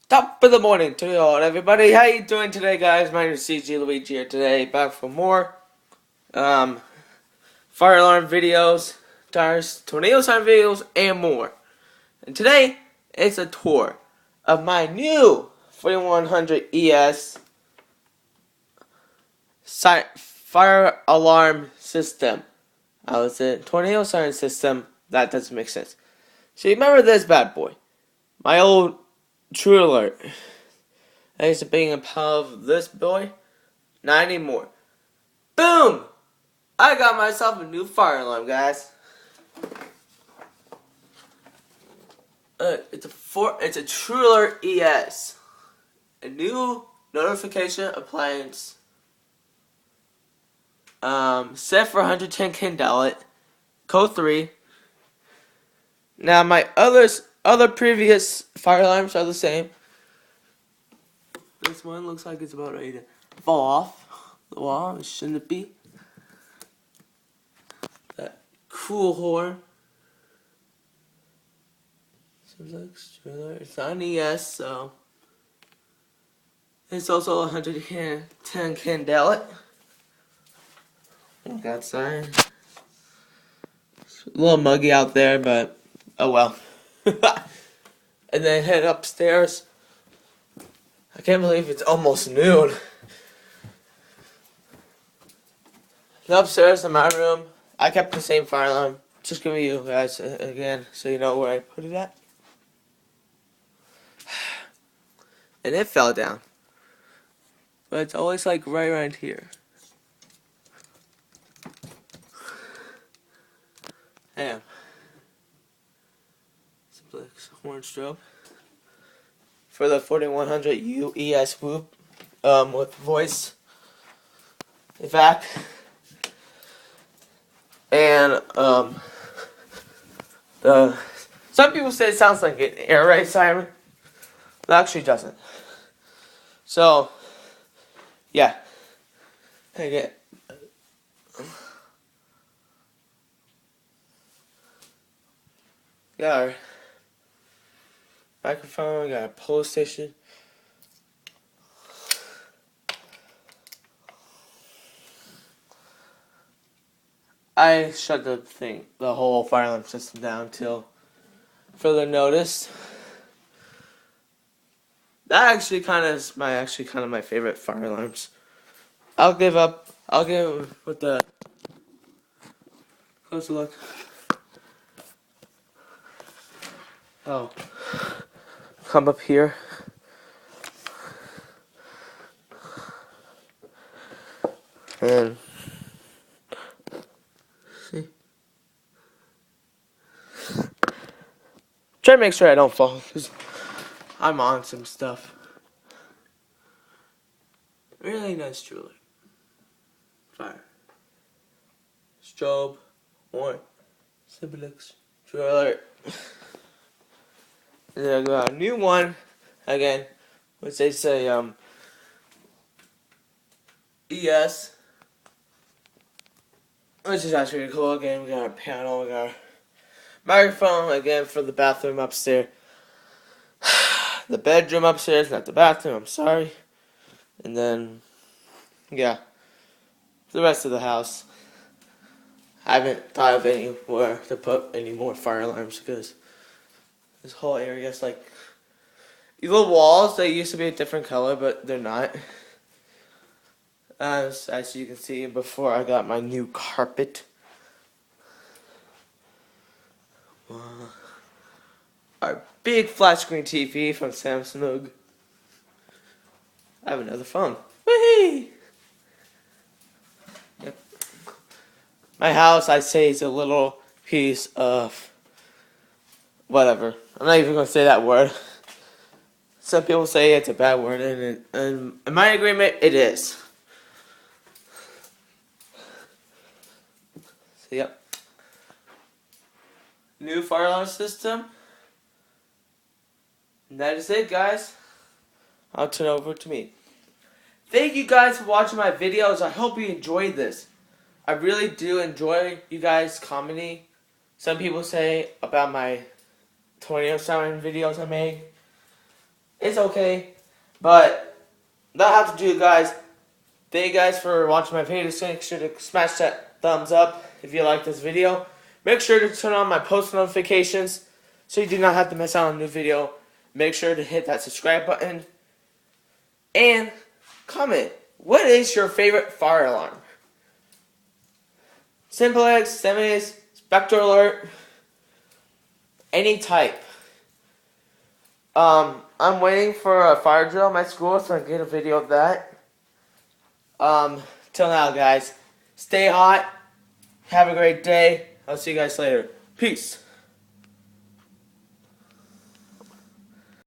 Top of the morning to you all, everybody. How you doing today, guys? My name is CG Luigi here today, back for more fire alarm videos, tires, tornado sign videos, and more. And today, it's a tour of my new 4100 ES fire alarm system. I was a tornado siren system. That doesn't make sense. So you remember this bad boy? My old True Alert. I used to be in power of this boy. Not anymore. Boom! I got myself a new fire alarm, guys. It's a True Alert ES. A new notification appliance. Set for 110 candela. Code 3. Now my other previous fire alarms are the same. This one looks like it's about ready to fall off the wall. It shouldn't be. That cool horn. Simplex, it's not an ES, so it's also 110 candela. Look outside. It's a little muggy out there, but oh well. And then head upstairs. I can't believe it's almost noon. And upstairs in my room, I kept the same fire alarm. Just giving you guys again so you know where I put it at. And it fell down. But it's always like right around here. Damn. Simplex horn strobe. For the 4100 UES whoop with voice evac. And some people say it sounds like an air raid siren. It actually doesn't. So yeah. I get got our microphone, got a police station. I shut the whole fire alarm system down till further notice. That actually kind of my favorite fire alarms. I'll give with the closer look. Oh, come up here. And see. Try to make sure I don't fall, because I'm on some stuff. Really nice, truly. Fire. Strobe. Horn. Simplex. True Alert. And then I got a new one, again, which they say, ES. Which is actually really cool. Again, we got our panel, we got our microphone, again, for the bathroom upstairs. The bedroom upstairs, not the bathroom, I'm sorry. And then, yeah, the rest of the house. I haven't thought of anywhere to put any more fire alarms because this whole area is like, these little walls, they used to be a different color, but they're not. As you can see before I got my new carpet. Our big flat screen TV from Samsung. I have another phone. Whee! Yep. My house, I say, is a little piece of whatever. I'm not even going to say that word. Some people say it's a bad word, and in my agreement, it is. So, yep. New fire alarm system. And that is it, guys. I'll turn it over to me. Thank you guys for watching my videos. I hope you enjoyed this. I really do enjoy you guys commenting. Some people say about my tornado siren videos I make. It's okay, but that'll have to do, guys. Thank you guys for watching my video. Make sure to smash that thumbs up if you like this video. Make sure to turn on my post notifications so you do not have to miss out on a new video. Make sure to hit that subscribe button. And comment, what is your favorite fire alarm? Simplex, Semis, Spectre Alert, any type. I'm waiting for a fire drill at my school so I can get a video of that. Till now, guys, stay hot. Have a great day. I'll see you guys later. Peace.